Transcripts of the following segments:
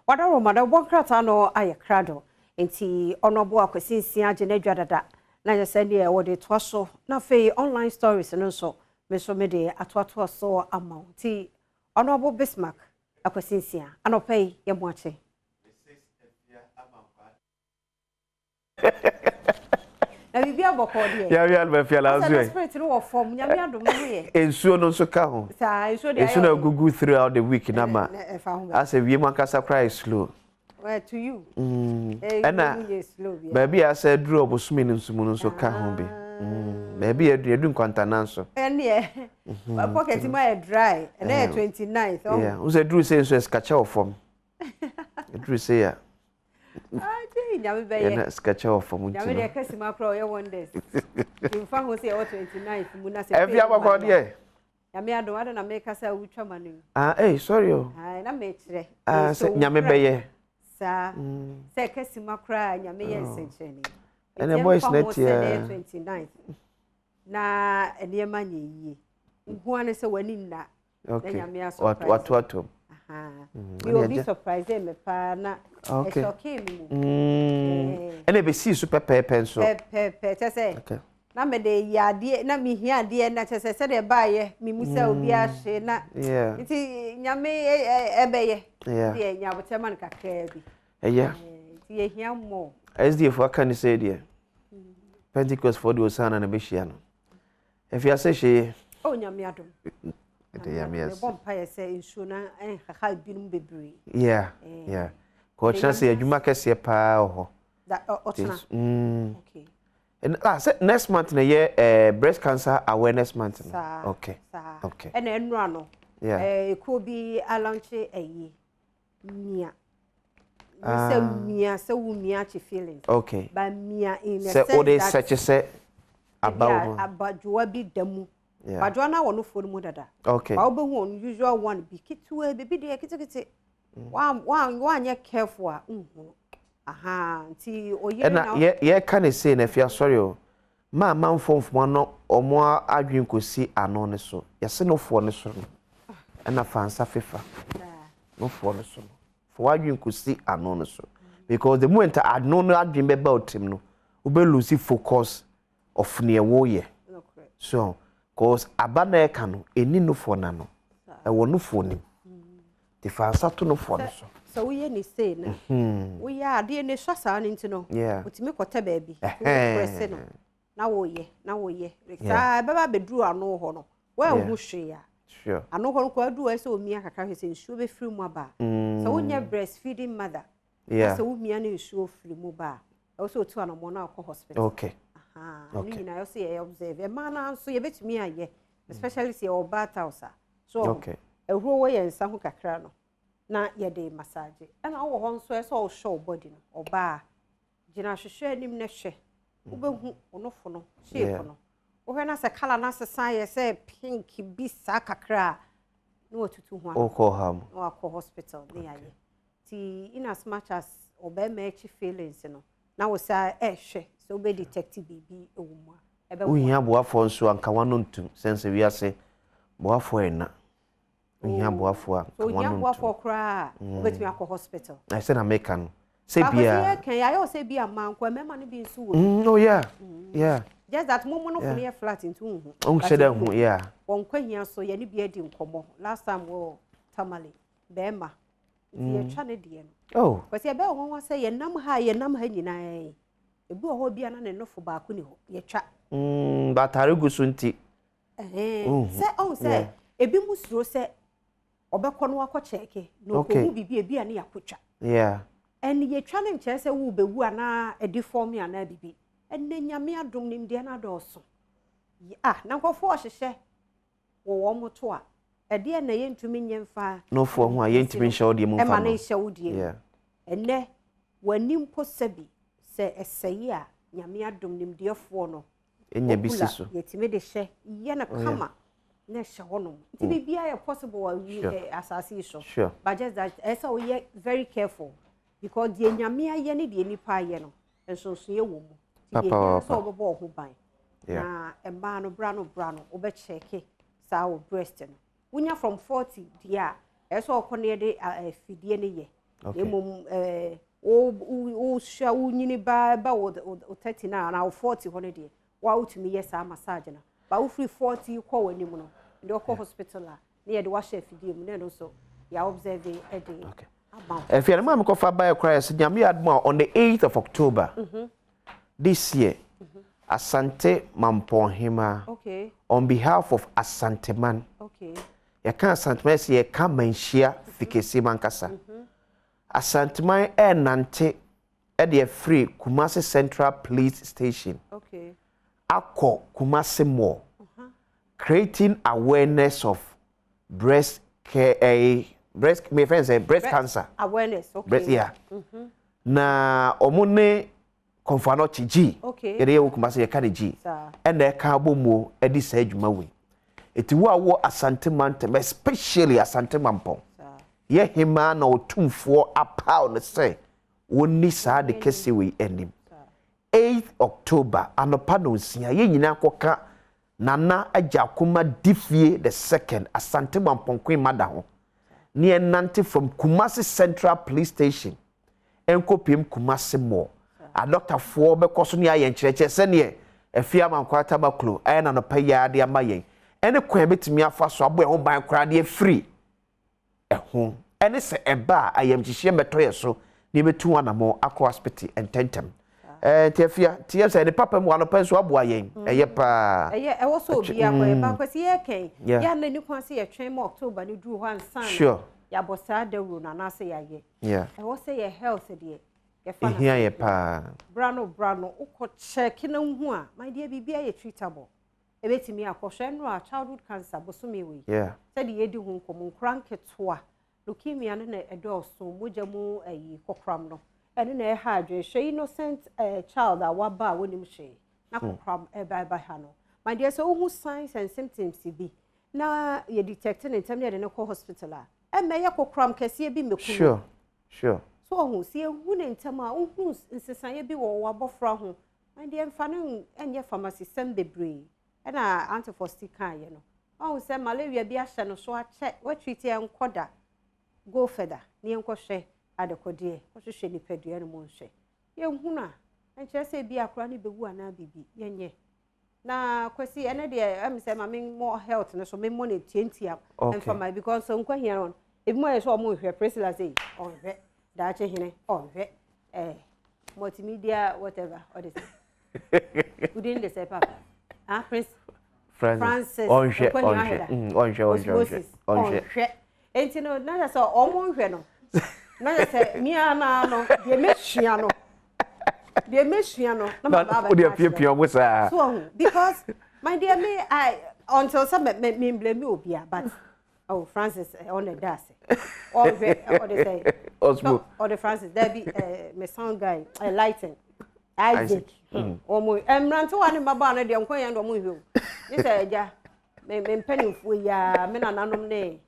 Wada Romada Bonkrata no aye crado. Enti onobo akwasinsia genedwa dada. Na je send ye wo de toaso. Na fe online stories no so. Me so me de atoato so amount. Ti onobo Bismarck akwasinsia. Anopay ye moache. Na bibia boko de. Ya wi be fia la zo. Spirit no wo form nyame adom no ye. Ensuo no so ka ho. Sa ensuo de ensuo na gugu throughout the week na ma. As a wiem ankasa cry slow. Well, to you. Ena baby I said draw obosumi nsumu no so ka ho be. Baby edu nkwantana so. Ene my pocket my dry. Ene 29th. Oh. Yeah, we say drew say so skacha of form. Drew say ya. Nyame be ye. Ena skacha of form. Nyame de kasima kro ye wonders. You fa ho say 29th mu na say. Every abako de. Nyame ado wada na make asa wutwa manu. Sorry oh. Na me kire. Nyame be ye. Sa say kasima kra nyame ye nsencheni. Ene boys net ya 29th. Na ene manye yi. Nhu ane se wani nna. Okay. Na nyame aso. Watu. You will be surprised me pa na. Okay. And it be see super pencil. Just say. Okay. Na me de yade na me hia de na chese se de baaye me musa obi ahye na. Yeah. Nti nyame ebeye. Yeah. De nyabote man kakra bi. Yeah. Nti ye hia mo. SDF for can say there. Pentecost for the Osana na be hia no. If you say she oh nyame adom. Yes. Bompa say insuna en ha binum bebre. Yeah. Yeah. Ko chance adwuma kese pa ho. That otna. Okay. And next month na year breast cancer awareness month. Okay. Okay. And enra no. Yeah. It could be a launch mia. Say mia so mia chi feelings. Okay. But mia in a sense that such as say about you be demu. Yeah. But Joanna wonu for mu dada. Okay. Ba obo hu unusual one be kitu baby dey kitikiti. One you careful aha nti oye na ye can say na fia sorry o ma manfomfo no omo adwen kosi ano ne so yese no fo ne so no na fansa fefa no fo ne so fo adwen kosi ano ne so because the moment adno no adwen be ba otim no we be lose focus of ne wo ye so cause abana e ka no eni no fo na no e wo no fo ni the fansa to no fo ne so so we ni say na we are de ne swasa ni ntino otimi kwota baabi press no na wo ye sa baba bedru ano ho no wa hu hwe ya sure ano ho ko adu ese omia kakra hwe se nsuo be free mu aba so wo nya breastfeeding mother so wo mia na nsuo free mu ba e so otu anomo na akọ hospital okay ni na yo say e observe e ma na so ye betumi aye especially say o ba tausa so okay ehuro wo ye nsa ho kakra no na ye de massage ana wo ho nso e so show body no oba gina hwehwe anim na hwe wo behu onofo no shape no wo hwe na se color na se san se pink bi sa kakra no otutu ho okoham no akọ hospital ne yaye ti in as much as oba match feelings no na wo sa hwe so be detective bibi ewumu ebe wo hia boafo nso anka wano ntum sense wi ase boafo ena hia boafo a so hia boafo kra obetumi akọ hospital I said American say bia kan ya yo say bia man kwa mema no bi nso wo oh yeah just that momo no for flat into hu on said hu yeah won kwa hia so ye ne bia di nkomo last time wo tamale bema ye twa ne de no oh because ye be won say ye nam ha nyina ebi ho bia na ne nofo ba ko ni ho ye twa batare gusu nti say on say ebi musuro say obekọ no akọ cheke no ko mu bibi ebi ane yakotwa yeah and ye twa ne nche say wo bewu ana edi form ya na bibi enne nyame adom nim de na dọọso na nkofo ohyehyɛ wo moto a ede na ye ntumi nyemfa no fo ho a ye ntumi nhye wo de mu fa ma na nhye wo de enne wani mpo sabi se eseye a nyame adom nim de fo no enya bisi so ye timi de hye ye na kama na hye hono ti bibia ye possible asasi so but just that esa we ye very careful because the nyame aye ne de nipa aye no enso so ye wo mu ti so obobo ho ban na emba no bra no obe check sa wo breast no wunya from 40 dia eso okone de fidie ne ye o sha wo nyini ba wo 30 na wo 40 ho ne de wa utumi yes a massage na ba wo free 40 ko wani mu no de ko hospital a na ye de wa chef die mu na no so ya observe e de if you remember ko fa by Christ nyame Adom on the 8th of October this year Asante Mamponhima on behalf of Asanteman ya kan Asanteman se ye ka manhia fikesi mankasa Asanteman nante e de free Kumasi Central Police Station akọ Kumasi Mall creating awareness of breast care my friend say breast cancer awareness na omune konfano chi ere ye Kumasi ye ka de G and e ka bomo e di sa adwuma we eti wo Asante Mantem especially Asante Mampon ye hima na otumfo apa on say woni sa de kese we enim 8th October anopa no nsia ye nyina koka nana ajakuma difie the second Asante Mampon Queen Mada ho near Nanti from Kumasi Central Police Station enkopim Kumasi Mall a doctor for because ni ayen chreche se ne afia mankwata baklo ayen na no paya de amayen ene kwan betimi afa so abo e ho ban kra de free ho ene se eba ayam chihye metoye so ne betu anamo akọ hospital ententem tiafia tiafia ne papa mu anopa so abo ayen eye pa eye e wo so obi akọ ba kwesi ye ken ya na ni kwan se ye twen mo October ni duru ho ansan sure ya bosa da ru na na se ya ye e wo se ye health de here ye pa brano uko check na hu a my dear bibia ye treatable e betimi akọhwe no a childhood cancer bosome we said ye di hu nkom nkranketo a leukemia no na edoso mojamu ayi kokram no ene na e ha adwe innocent child a waba wonim hwe na kokram e ba ha no my dear so who signs and symptoms bi na ye detect in term ye de no hospital a e me ye kokram kese bi mekunu sure so hu sie hu ne ntama hu nsesan bi wo abofra ho and dey mfa no enye pharmacy sem bebre e na antifosti kan ye no hu se malaria bi ahye no so ache what treat ye nkoda go further ne enkohwe adekode ohwehwe ni padua no mo nhwe ye hu na enche se bi akora ne bewu ana bibi yenye na kwesi ene dey am say ma more health no so me mo ne 20 am mfa because so nkwa hia no ebi mo ye so mo hwe Priscilla say on hwe dache hine onhwe multimedia whatever what is it within the say papa Prince Francis onhwe enti no na so omonhwe no na say mi ana no de mehua no na baba de piapia mo sa so because my dear me I until some me blame me obia but oh Francis on the das or they say Osmo or the Francis there be my sound guy lighting Isaac omo emranto ane baba na de nkwan ya ndo mo hwe ni say eja me mpanimfo ya me na nanom ne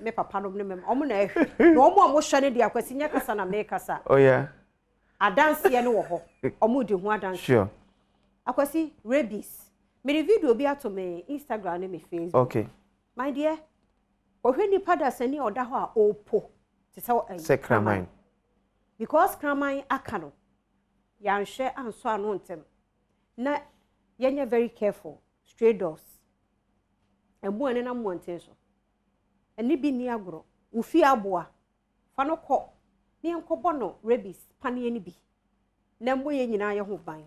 me papa nom ne me omo na ehwe na omo hwe ne de akwasi nya kasa na me kasa oh yeah adanse ye ne wo ho omo de hu adanse sure akwasi rabies me video bi ato me Instagram ne me Facebook okay my dear ohwe pada sani oda ho a opo te se kraman because kraman aka no ya nhwe anso anu ntem na yenye very careful stray dogs emu ene na monten so eni bi ni agro ufi aboa fa no ko ne enkobo no rabies pane eni bi na mbo ye nyina ye ho ban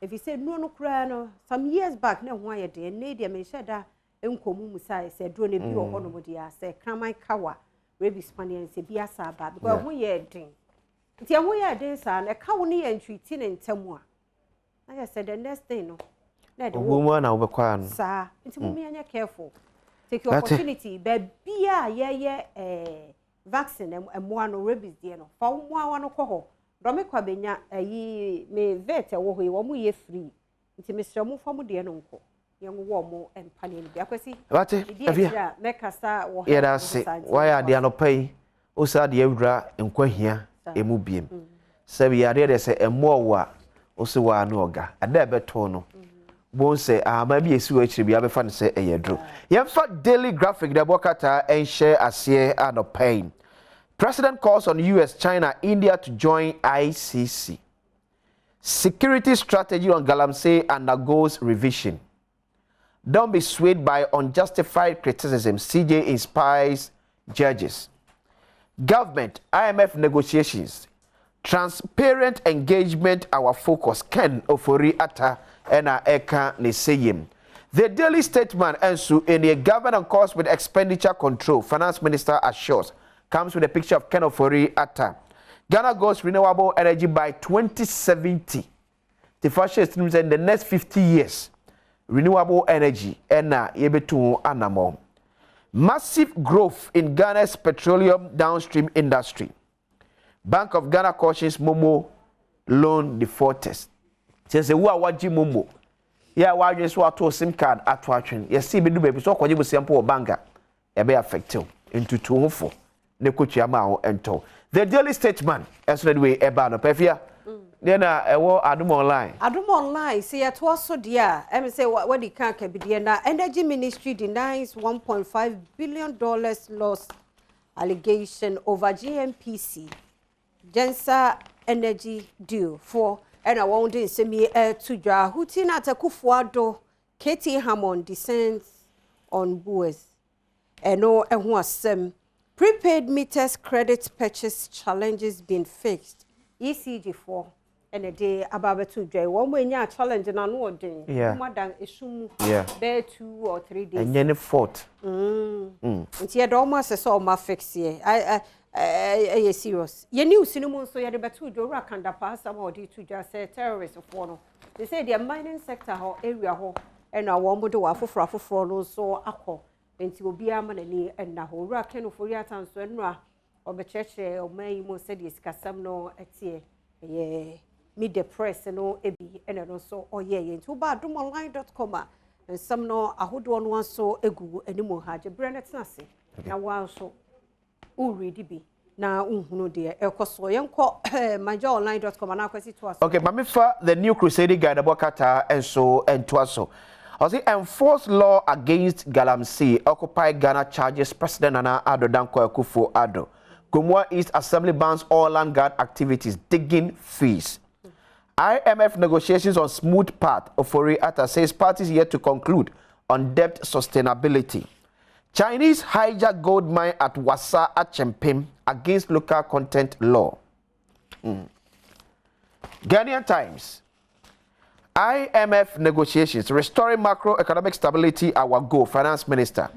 if you say no kura no some years back na ho ayede ne dia me sheda enkomu musa se dro ne bi wo ho no mo dia se kraman kawa rabies pane se bi asa ba because ho ye den nti ho ye den sa na kawo ne ye ntwiti ne ntemu a na said the next thing no na de wo na wo bekwa no sa nti mo me anya careful take your opportunity bia ye vaccine emo no rabies die no fa wo awa no kɔ ho do me kwa benya ayi me vet wo ho wo mo ye free nti me srɛ mo fa mo de no nko ye wo mo empane ni bia kwasi wate afia me kasa wo ye da se wa ya de anopai o sa de awura enkwahia emu biem sabi ya de se emo wo a o se wa no oga ada beto no bon se ama bi esi wo akiri bia be fa ne se eyedro ye fa daily graphic da bokata en share ase anopai President calls on US, China, India to join ICC. Security strategy on Galamsey undergoes revision. Don't be swayed by unjustified criticism. CJ inspires judges. Government, IMF negotiations. Transparent engagement, our focus. Ken Ofori Atta Ena Eka Neseyim. The daily statement ensu in a government course with expenditure control. Finance Minister assures. Comes with a picture of Ken Ofori Atta. Ghana goes renewable energy by 2070. The first is in the next 50 years. Renewable energy ena yebetu anamo. Massive growth in Ghana's petroleum downstream industry. Bank of Ghana cautions Momo loan defaulters. Says who are waji Momo. Yeah, why just want to SIM card at watching. Yes, see me do baby so kwaji busiampo banga. Ebe affected into 204. Ne kuchi amao ento. The daily statement as the way eba no pefia. Then ewo Adom online. Adom online say it was so dear. I say what the can be there now. Energy Ministry denies $1.5 billion loss allegation over GMPC Gensa energy deal for and I won't say me to draw Hutina Takufuado Katie Hammond descends on Boers. And no and was prepaid meters credit purchase challenges being fixed. ECG4 and a day about 2 days. One way near challenge and no day. Yeah. More than a shoe. Yeah. Bear 2 or 3 days. And then fought. It's yet almost a sort of fix here. I serious. You knew cinnamon so you had about 2 Dora can the pass about it to just say terrorists of one. They say the mining sector or area ho and I want to do a for so alcohol. And to be a man and a whole rack and for your time so and or the church or may most said is Casamno at yeah. Meet the press and all ebi and also oh yeah into badomonline.com and some no I would one so egu anymore had your brand it's nasi now while so ready be now no dear so yanko myonline.com and I to us. Okay, but for the new crusade guide about Qatar and so and to us so I say enforce law against Galamsey occupy Ghana charges President Nana Addo Dankwa Akufo-Addo. Gumwa East Assembly bans all land guard activities, digging fees. IMF negotiations on smooth path. Ofori Atta says parties yet to conclude on debt sustainability. Chinese hijack gold mine at Wassa at Chempim against local content law. Ghanaian Times. IMF negotiations restoring macroeconomic stability our goal. Finance Minister.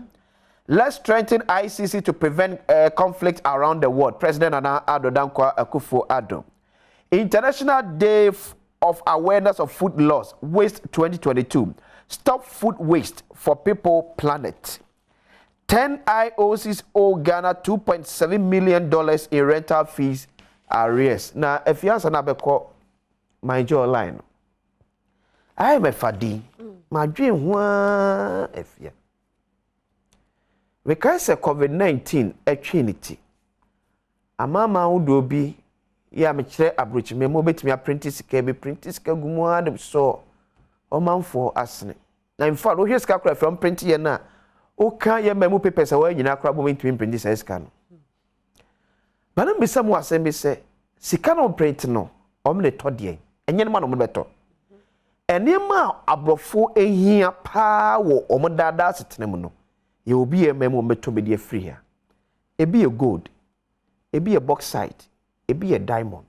Let's strengthen ICC to prevent conflict around the world. President Nana Addo Dankwa Akufo-Addo. International Day of Awareness of Food Loss, Waste 2022. Stop food waste for people, planet. 10 IOCs owe Ghana $2.7 million in rental fees arrears. Now, if you answer Nabeko, my jaw line. I am a fadi. My dream one if you. Because COVID-19 a trinity. Amama udobi ya mechire abrochi me mo betimi a print sika be print sika gumu adem so o manfo asne. Na in fact o hwe sika kra from print ye na o kan ye memu papers a wa nyina kra bo mentimi print sika no. Ba na mbisa mo asem be se sika no print no o me to de enye no ma no mo beto. Enema abrofo ehia pa wo o mo dada setene mu no. Ye obi e memo meto be de free here. Ebi e gold, ebi e bauxite, ebi e diamond.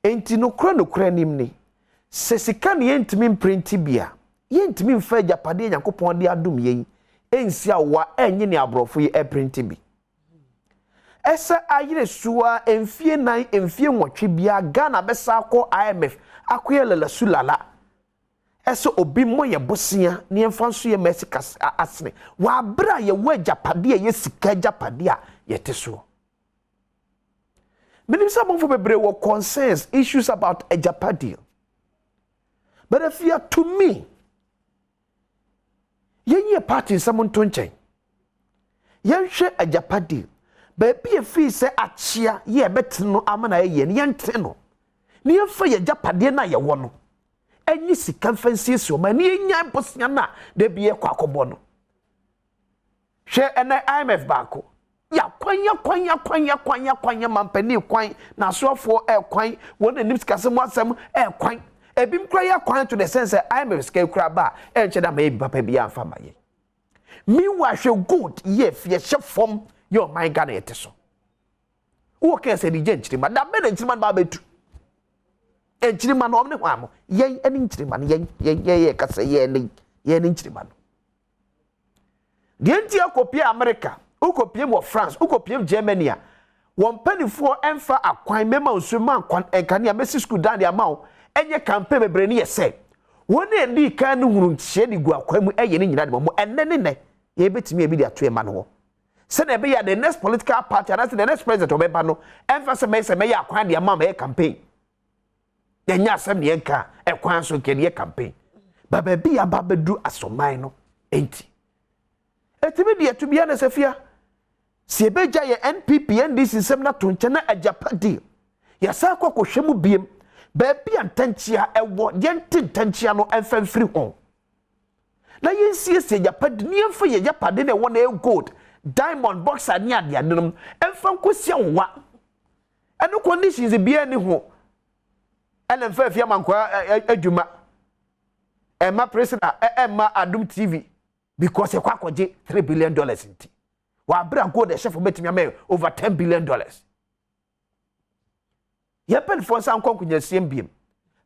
Enti no kra nim ni. Se sika ne yentimi mprint bia, yentimi mfa japade Yakopon de adom yen. Ensi awa enye ne abrofo ye e print bi. Esa ayire suwa emfie nan emfie nwotwe bia Ghana besa akọ IMF akoyelala sulala. Eso obi mo ye bosia ne emfa nso ye mesika asne wa bra ye wa japade ye sika japade a ye teso. Many some for bebre were concerns issues about a japade. But if you are to me, ye party someone tonchen. Ye share a japade. But be a fee say achia ye betno amana ye yenteno. Ni emfa ye japade na ye wono. Any circumstances so many nya impossible na de be kwakobo no. Share an IMF bako. ya kwanya mampani kwan na soafo kwan won anim sikasem asem kwan ebim kra ya kwan to the sense I am a scale crab ba enche da ma papa bia amfa maye mi wa hwe good ye fie fom your my Ghana yete so wo ke se di genchirima da be genchirima ba betu enchirima no omne hwamo yen ani nchirima no yen kasa yen ni nchirima no de enti akopia America ukopia mo France ukopia Germany a won panifo emfa akwan mema nsuma akwan enkane a mesi school dan de amawo enye campaign bebre ne yese woni endi kan no huru ntie di gu akwan mu eye ne nyina de mo enne ne ye betimi e bi de ato e ma no se na be ya the next political party and the next president obeba no emfa se me ya akwan de amawo e campaign de nya asem ne enka ekwan so ke ne campaign baba bi ya babedu asoman no enti etimi de atubia na safia si ebeja ye NPP NDC sem na to nche na ajapadi ya sa kwa kohwemu biem ba bia ntanchia ewo ye ntanchia no emfamfiri on na yensie se ajapadi ni emfa ye ajapadi na ewo na gold diamond boxer ni ade adenum emfam kosia nwa eno conditions bia ni ho ene mfa afia mankwa adwuma emma president emma Adom TV because ekwa kwaje $3 billion nti wa bra go the chef betimi am over $10 billion yepen for san konkunya siem biem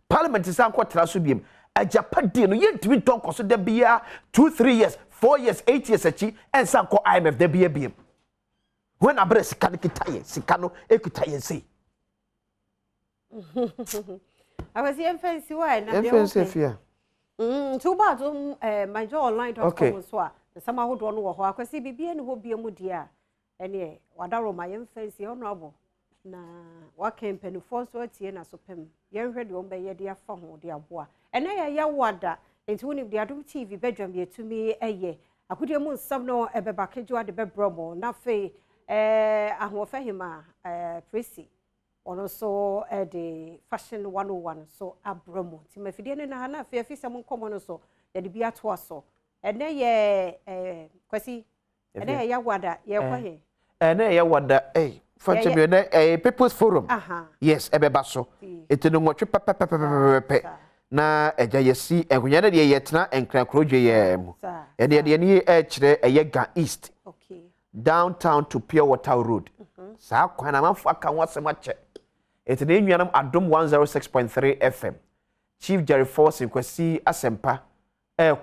parliament san ko traso biem ajapadi no yentimi ton koso da bia 2-3 years 4 years 8 years achi en san ko IMF da bia biem when abra sika kitaye sika no ekitaye sei awasi emfancy why na de emfancy fia so bad my online.com so a sama hodo no wo ho akwasi bibia ne ho bia mu dia ene wadaro ma yemfancy honorable na wa campaign for so tie na so pem yenhwe de ombe ye de afa ho de aboa ene ya wada enti woni de Adom TV Badwam ye tumi eye akudie mu nsam no ebeba kejo de bebromo na fe ahofa hima Prissy ono so the fashion 101 so abromo ti mafidie ne na na fe afisa mo nkomo no so ye de bia to aso ene ye kwasi ene ya wada ye kwa he ene ya wada fanche me ne people's forum yes ebeba so etino nwotwe pepepepepe na eja yesi enhunya na de yetena enkrankrodwe ye mu ene de ne kire eye Ga East downtown to Pure Water Road sa kwana manfo aka wasema che etene ennuanam Adom 106.3 FM Chief Jerry Force kwasi asempa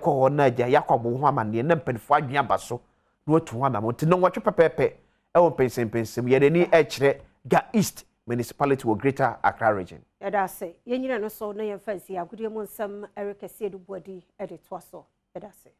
ko na ja yakobo ho amane na mpanifo adwen abaso na otu ho na mo tino nwotwe pepepe ewo pensem ye de ni kire Ga East municipality wo Greater Accra region eda se yenyina no so na yemfansi agudie mu nsam Eric Asiedu Bodi ede to so eda se